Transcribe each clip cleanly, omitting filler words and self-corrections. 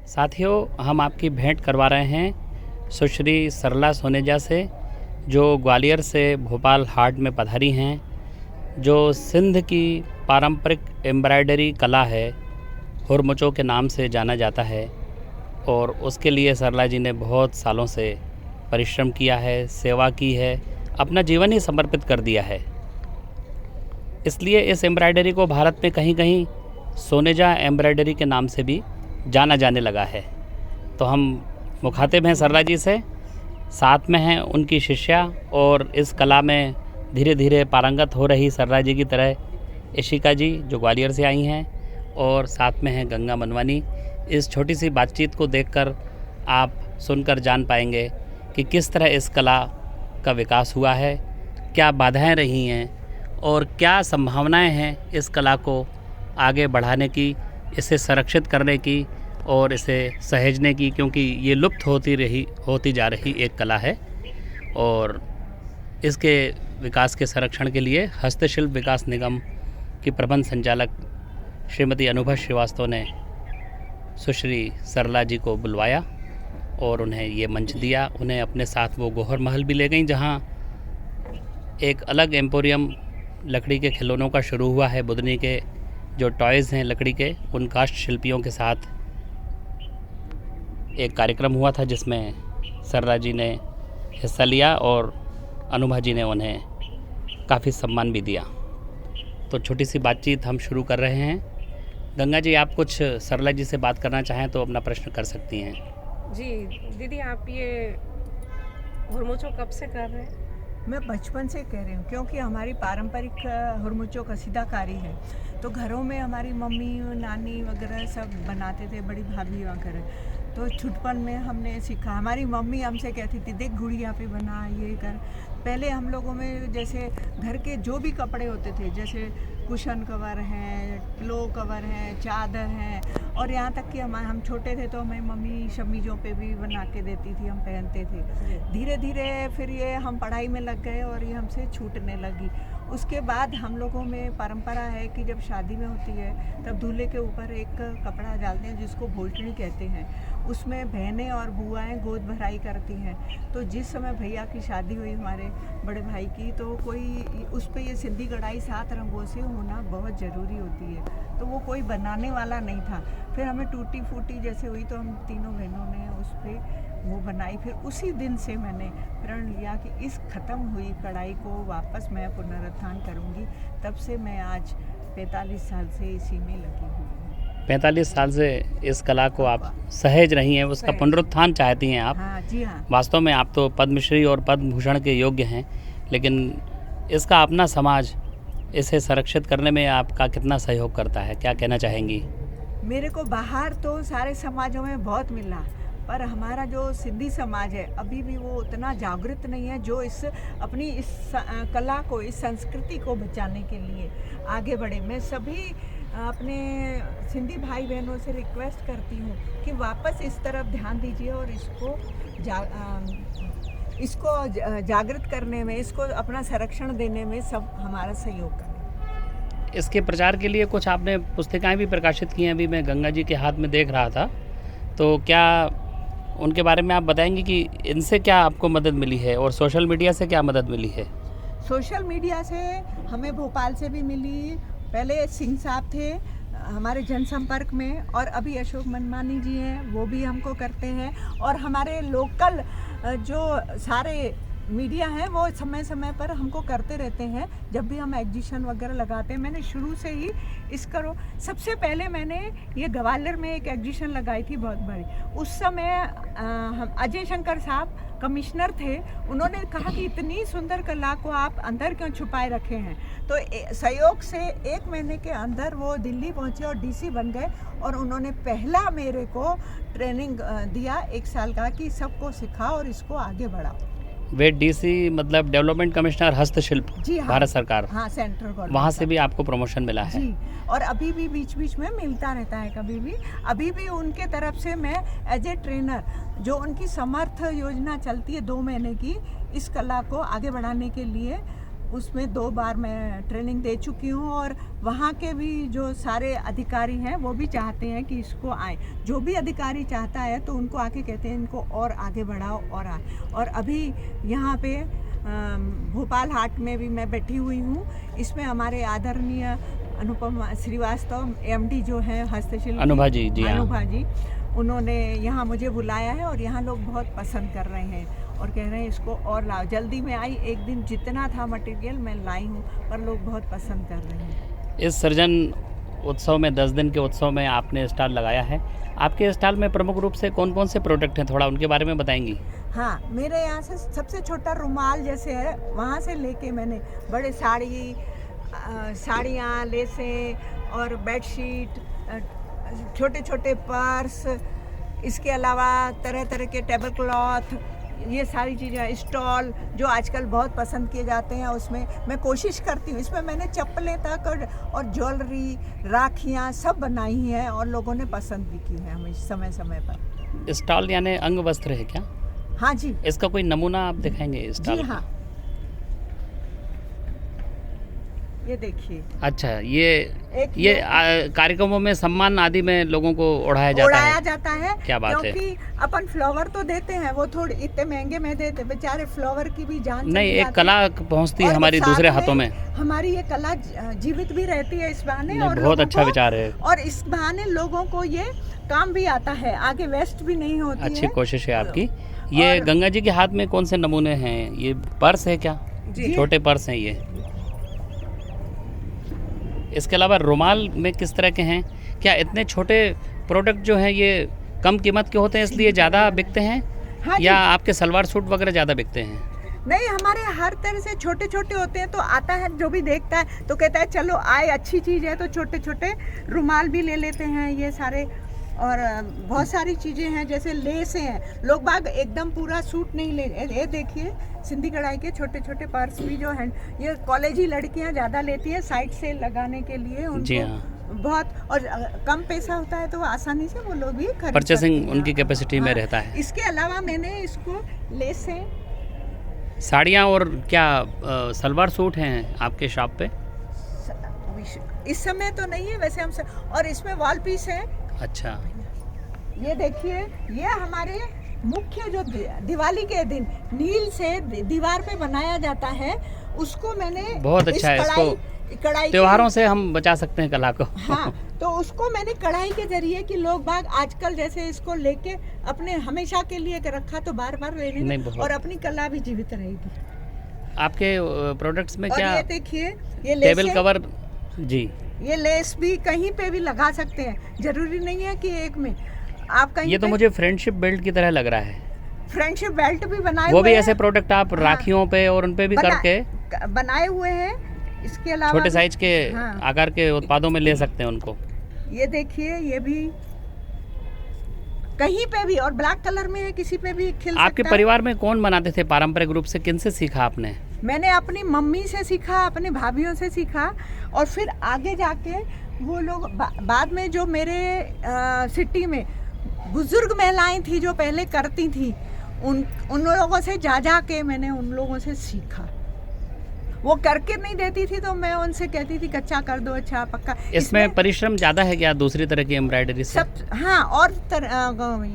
साथियों, हम आपकी भेंट करवा रहे हैं सुश्री सरला सोनेजा से, जो ग्वालियर से भोपाल हाट में पधारी हैं। जो सिंध की पारंपरिक एम्ब्रॉयडरी कला है, हुरमुचो के नाम से जाना जाता है, और उसके लिए सरला जी ने बहुत सालों से परिश्रम किया है, सेवा की है, अपना जीवन ही समर्पित कर दिया है। इसलिए इस एम्ब्रॉयडरी को भारत में कहीं कहीं सोनेजा एम्ब्रॉयडरी के नाम से भी जाना जाने लगा है। तो हम मुखातिब हैं सरला जी से, साथ में हैं उनकी शिष्या और इस कला में धीरे धीरे पारंगत हो रही सरला जी की तरह इशिका जी, जो ग्वालियर से आई हैं, और साथ में हैं गंगा मनवानी। इस छोटी सी बातचीत को देखकर आप सुनकर जान पाएंगे कि किस तरह इस कला का विकास हुआ है, क्या बाधाएं रही हैं और क्या संभावनाएं हैं इस कला को आगे बढ़ाने की, इसे संरक्षित करने की और इसे सहेजने की, क्योंकि ये लुप्त होती जा रही एक कला है। और इसके विकास के संरक्षण के लिए हस्तशिल्प विकास निगम की प्रबंध संचालक श्रीमती अनुभा श्रीवास्तव ने सुश्री सरला जी को बुलवाया और उन्हें ये मंच दिया। उन्हें अपने साथ वो गोहर महल भी ले गई, जहाँ एक अलग एम्पोरियम लकड़ी के खिलौनों का शुरू हुआ है। बुदनी के जो टॉयज़ हैं लकड़ी के, उन काष्ठ शिल्पियों के साथ एक कार्यक्रम हुआ था जिसमें सरला जी ने हिस्सा लिया और अनुभा जी ने उन्हें काफ़ी सम्मान भी दिया। तो छोटी सी बातचीत हम शुरू कर रहे हैं। गंगा जी, आप कुछ सरला जी से बात करना चाहें तो अपना प्रश्न कर सकती हैं। जी दीदी, आप ये हुरमुचो कब से कर रहे हैं? मैं बचपन से कह रही हूँ, क्योंकि हमारी पारंपरिक हुरमुचो कसीदाकारी है। तो घरों में हमारी मम्मी, नानी वगैरह सब बनाते थे, बड़ी भाभी वगैरह। तो छुटपन में हमने सीखा। हमारी मम्मी हमसे कहती थी, देख गुड़िया पे बना, ये कर। पहले हम लोगों में जैसे घर के जो भी कपड़े होते थे, जैसे कुशन कवर हैं, पिलो कवर हैं, चादर हैं, और यहाँ तक कि हम छोटे थे तो हमें मम्मी शमीजों पे भी बना के देती थी, हम पहनते थे। धीरे धीरे फिर ये हम पढ़ाई में लग गए और ये हमसे छूटने लगी। उसके बाद हम लोगों में परंपरा है कि जब शादी में होती है तब दूल्हे के ऊपर एक कपड़ा डालते हैं जिसको भोजनी कहते हैं। उसमें बहनें और बुआएं गोद भराई करती हैं। तो जिस समय भैया की शादी हुई हमारे बड़े भाई की, तो कोई उस पर ये सिंधी कढ़ाई 7 रंगों से होना बहुत ज़रूरी होती है। तो वो कोई बनाने वाला नहीं था। फिर हमें टूटी फूटी जैसे हुई तो हम तीनों बहनों ने उस पर वो बनाई। फिर उसी दिन से मैंने प्रण लिया कि इस ख़त्म हुई कढ़ाई को वापस मैं पुनरुत्थान करूँगी। तब से मैं आज 45 साल से इसी में लगी हुई हूँ। 45 साल से इस कला को आप सहेज रही हैं, उसका पुनरुत्थान चाहती हैं आप। हाँ जी हाँ। वास्तव में आप तो पद्मश्री और पद्म भूषण के योग्य हैं, लेकिन इसका अपना समाज इसे संरक्षित करने में आपका कितना सहयोग करता है, क्या कहना चाहेंगी? मेरे को बाहर तो सारे समाजों में बहुत मिला, पर हमारा जो सिंधी समाज है अभी भी वो उतना जागृत नहीं है जो अपनी इस कला को, इस संस्कृति को बचाने के लिए आगे बढ़े। मैं सभी अपने सिंधी भाई बहनों से रिक्वेस्ट करती हूँ कि वापस इस तरफ ध्यान दीजिए और इसको जागृत करने में, इसको अपना संरक्षण देने में सब हमारा सहयोग करें। इसके प्रचार के लिए कुछ आपने पुस्तिकाएं भी प्रकाशित की हैं, अभी मैं गंगा जी के हाथ में देख रहा था, तो क्या उनके बारे में आप बताएंगी कि इनसे क्या आपको मदद मिली है और सोशल मीडिया से क्या मदद मिली है? सोशल मीडिया से हमें भोपाल से भी मिली। पहले सिंह साहब थे हमारे जनसंपर्क में, और अभी अशोक मनमानी जी हैं, वो भी हमको करते हैं। और हमारे लोकल जो सारे मीडिया हैं वो समय समय पर हमको करते रहते हैं जब भी हम एग्जीबिशन वगैरह लगाते हैं। मैंने शुरू से ही सबसे पहले मैंने ये ग्वालियर में एक एग्जीबिशन लगाई थी बहुत बड़ी। उस समय अजय शंकर साहब कमिश्नर थे, उन्होंने कहा कि इतनी सुंदर कला को आप अंदर क्यों छुपाए रखे हैं। तो सहयोग से 1 महीने के अंदर वो दिल्ली पहुंचे और डीसी बन गए, और उन्होंने पहला मेरे को ट्रेनिंग दिया 1 साल का कि सबको सिखाओ और इसको आगे बढ़ाओ। वे डीसी मतलब डेवलपमेंट कमिश्नर हस्तशिल्प, जी हाँ, भारत सरकार। हाँ, सेंट्रल गवर्नमेंट। वहाँ से भी आपको प्रमोशन मिला है? जी, और अभी भी बीच बीच में मिलता रहता है कभी भी। अभी भी उनके तरफ से मैं एज ए ट्रेनर, जो उनकी समर्थ योजना चलती है 2 महीने की, इस कला को आगे बढ़ाने के लिए उसमें 2 बार मैं ट्रेनिंग दे चुकी हूँ और वहाँ के भी जो सारे अधिकारी हैं वो भी चाहते हैं कि इसको आए। जो भी अधिकारी चाहता है तो उनको आके कहते हैं इनको और आगे बढ़ाओ और आए। और अभी यहाँ पे भोपाल हाट में भी मैं बैठी हुई हूँ। इसमें हमारे आदरणीय अनुपम श्रीवास्तव एमडी जो है हस्तशिल्प अनुभा जी, जी हाँ। अनुभा जी, उन्होंने यहाँ मुझे बुलाया है और यहाँ लोग बहुत पसंद कर रहे हैं और कह रहे हैं इसको और लाओ। जल्दी में आई, एक दिन जितना था मटेरियल मैं लाई हूँ, पर लोग बहुत पसंद कर रहे हैं। इस सृजन उत्सव में 10 दिन के उत्सव में आपने स्टॉल लगाया है। आपके स्टॉल में प्रमुख रूप से कौन कौन से प्रोडक्ट हैं, थोड़ा उनके बारे में बताएंगी? हाँ, मेरे यहाँ से सबसे छोटा रुमाल जैसे है, वहाँ से लेके मैंने बड़े साड़ियाँ, लेसें और बेडशीट, छोटे छोटे पर्स, इसके अलावा तरह तरह के टेबल क्लॉथ, ये सारी चीज़ें, स्टॉल जो आजकल बहुत पसंद किए जाते हैं, उसमें मैं कोशिश करती हूँ। इसमें मैंने चप्पलें तक और ज्वेलरी, राखियाँ सब बनाई हैं और लोगों ने पसंद भी की है हमें समय समय पर। स्टॉल यानी अंग वस्त्र है क्या? हाँ जी। इसका कोई नमूना आप दिखाएंगे स्टॉल? जी हाँ, ये देखिए। अच्छा, ये कार्यक्रमों में सम्मान आदि में लोगों को उड़ाया जाता है। क्या बात है। क्योंकि अपन फ्लावर तो देते हैं, वो थोड़े इतने महंगे में देते, बेचारे फ्लावर की भी जान नहीं, एक कला पहुंचती है हमारी दूसरे हाथों में। हमारी ये कला जीवित भी रहती है इस बहाने, और बहुत अच्छा विचार है। और इस बहाने लोगों को ये काम भी आता है, आगे वेस्ट भी नहीं होती है। अच्छी कोशिश है आपकी। ये गंगा जी के हाथ में कौन से नमूने हैं? ये पर्स है क्या? छोटे पर्स हैं ये। इसके अलावा रुमाल में किस तरह के हैं? क्या इतने छोटे प्रोडक्ट जो हैं ये कम कीमत के होते हैं इसलिए ज़्यादा बिकते हैं? हाँ, या आपके सलवार सूट वगैरह ज़्यादा बिकते हैं? नहीं, हमारे हर तरह से छोटे छोटे होते हैं, तो आता है जो भी देखता है तो कहता है चलो आए, अच्छी चीज़ है, तो छोटे छोटे रुमाल भी ले लेते हैं ये सारे। और बहुत सारी चीज़ें हैं, जैसे लेसें हैं, लोग बाग एकदम पूरा सूट नहीं ले। ये देखिए, सिंधी कढ़ाई के छोटे छोटे पर्स भी जो हैं, ये कॉलेजी लड़कियां ज़्यादा लेती हैं साइड से लगाने के लिए उनको। बहुत और कम पैसा होता है तो आसानी से वो लोग भी खरीद परचेसिंग उनकी कैपेसिटी में रहता है। इसके अलावा मैंने इसको लेसें, साड़ियाँ और क्या सलवार सूट हैं आपके शॉप पे? इस समय तो नहीं है वैसे हम और इसमें वॉल पीस है। अच्छा, ये देखिए, ये हमारे मुख्य जो दिवाली के दिन नील से दीवार पे बनाया जाता है, उसको मैंने बहुत अच्छा है। इसको कढ़ाई त्योहारों से हम बचा सकते हैं कला को। हाँ, तो उसको मैंने कढ़ाई के जरिए कि लोग बाग आजकल जैसे इसको लेके अपने हमेशा के लिए रखा तो बार बार लेने और अपनी कला भी जीवित रहेगी। आपके प्रोडक्ट्स में क्या? ये देखिए, ये टेबल कवर जी, ये लेस भी कहीं पे भी लगा सकते हैं, जरूरी नहीं है कि एक में आप कहीं। ये तो मुझे फ्रेंडशिप बेल्ट की तरह लग रहा है। फ्रेंडशिप बेल्ट भी बनाए वो भी ऐसे प्रोडक्ट आप राखियों पे और उन पे भी करके बनाए हुए हैं। इसके अलावा छोटे साइज के आकार के उत्पादों में ले सकते हैं उनको। ये देखिए, ये भी कहीं पे भी, और ब्लैक कलर में है, किसी पे भी खिल सकता है। आपके परिवार में कौन बनाते थे पारंपरिक रूप से? किनसे सीखा आपने? मैंने अपनी मम्मी से सीखा, अपनी भाभीयों से सीखा, और फिर आगे जाके वो लोग बाद में जो मेरे सिटी में बुजुर्ग महिलाएं थी जो पहले करती थी, उन लोगों से जा के मैंने उन लोगों से सीखा। वो करके नहीं देती थी तो मैं उनसे कहती थी कच्चा कर दो, अच्छा पक्का। इसमें परिश्रम ज़्यादा है क्या दूसरी तरह की एम्ब्रॉयडरी से? सब हाँ, और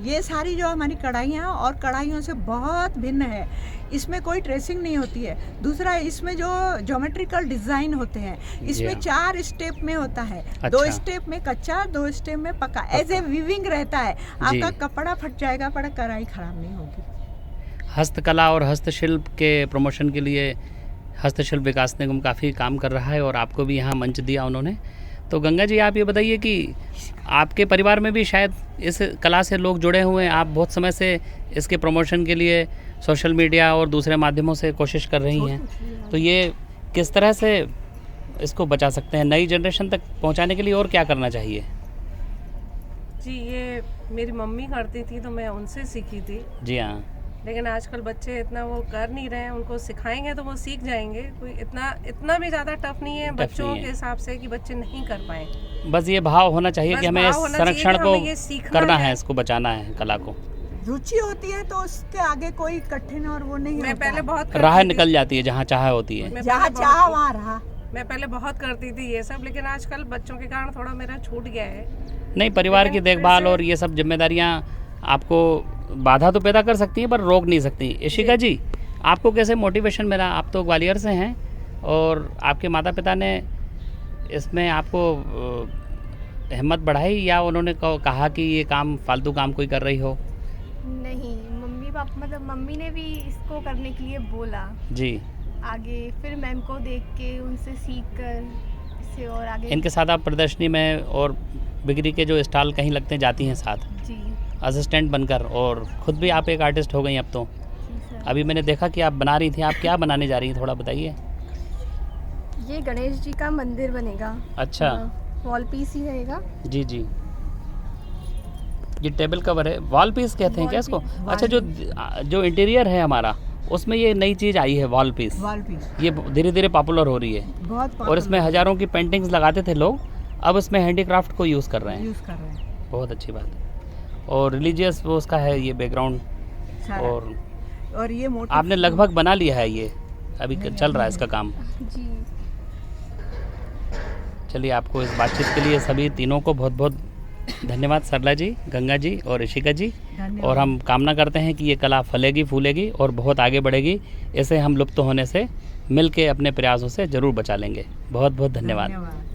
ये सारी जो हमारी कढ़ाइयाँ और कढ़ाइयों से बहुत भिन्न है। इसमें कोई ट्रेसिंग नहीं होती है। दूसरा, इसमें जो ज्योमेट्रिकल डिज़ाइन होते हैं, इसमें 4 स्टेप में होता है। अच्छा। 2 स्टेप में कच्चा, 2 स्टेप में पक्का, एज ए वीविंग रहता है। आपका कपड़ा फट जाएगा पर कढ़ाई खराब नहीं होगी। हस्तकला और हस्तशिल्प के प्रमोशन के लिए हस्तशिल्प विकास निगम काफ़ी काम कर रहा है और आपको भी यहाँ मंच दिया उन्होंने। तो गंगा जी, आप ये बताइए कि आपके परिवार में भी शायद इस कला से लोग जुड़े हुए हैं। आप बहुत समय से इसके प्रमोशन के लिए सोशल मीडिया और दूसरे माध्यमों से कोशिश कर रही हैं, तो ये किस तरह से इसको बचा सकते हैं? नई जनरेशन तक पहुंचाने के लिए और क्या करना चाहिए? जी, ये मेरी मम्मी करती थी तो मैं उनसे सीखी थी। जी हाँ। लेकिन आजकल बच्चे इतना वो कर नहीं रहे हैं, उनको सिखाएंगे तो वो सीख जाएंगे। कोई इतना भी ज़्यादा टफ नहीं है बच्चों के हिसाब से कि बच्चे नहीं कर पाए। बस ये भाव होना चाहिए कि हमें इस संरक्षण को करना है, इसको बचाना है कला को। रुचि होती है तो उसके आगे कोई कठिन और वो नहीं मैं होता पहले है। बहुत राह करती थी। निकल जाती है जहाँ चाह होती है। मैं जहाँ पहले चाह बहुत- वहाँ रहा। मैं पहले बहुत करती थी ये सब, लेकिन आजकल बच्चों के कारण थोड़ा मेरा छूट गया है। नहीं, परिवार की लेकिन फिर देखभाल से- और ये सब जिम्मेदारियाँ आपको बाधा तो पैदा कर सकती हैं पर रोक नहीं सकती। इशिका जी, आपको कैसे मोटिवेशन मिला? आप तो ग्वालियर से हैं और आपके माता पिता ने इसमें आपको हिम्मत बढ़ाई या उन्होंने कहा कि ये काम फालतू काम कोई कर रही हो? नहीं, मम्मी पापा मतलब मम्मी ने भी इसको करने के लिए बोला जी। आगे, फिर मैम को देख के उनसे सीख कर इससे और आगे। इनके साथ आप प्रदर्शनी में और बिक्री के जो स्टॉल कहीं लगते जाती हैं साथ जी असिस्टेंट बनकर, और ख़ुद भी आप एक आर्टिस्ट हो गई अब तो। जी सर। अभी मैंने देखा कि आप बना रही थी, आप क्या बनाने जा रही हैं थोड़ा बताइए। ये गणेश जी का मंदिर बनेगा। अच्छा। वॉल पीस ही रहेगा। जी जी, ये टेबल कवर है, वॉल पीस कहते हैं क्या इसको? अच्छा, जो इंटीरियर है हमारा उसमें ये नई चीज़ आई है वॉल पीस। वॉल पीस ये धीरे धीरे पॉपुलर हो रही है बहुत और इसमें हज़ारों की पेंटिंग्स लगाते थे लोग, अब इसमें हैंडीक्राफ्ट को यूज़ कर रहे हैं। यूज़ कर रहे हैं बहुत अच्छी बात है। और रिलीजियस वो उसका है ये बैकग्राउंड। सारा। और ये मोटिव आपने लगभग बना लिया है ये, अभी चल रहा है इसका काम। जी चलिए, आपको इस बातचीत के लिए सभी तीनों को बहुत बहुत धन्यवाद, सरला जी, गंगा जी और ऋषिका जी। धन्यवाद। और हम कामना करते हैं कि ये कला फलेगी फूलेगी और बहुत आगे बढ़ेगी। इसे हम लुप्त होने से मिल के अपने प्रयासों से ज़रूर बचा लेंगे। बहुत बहुत धन्यवाद। धन्यवाद।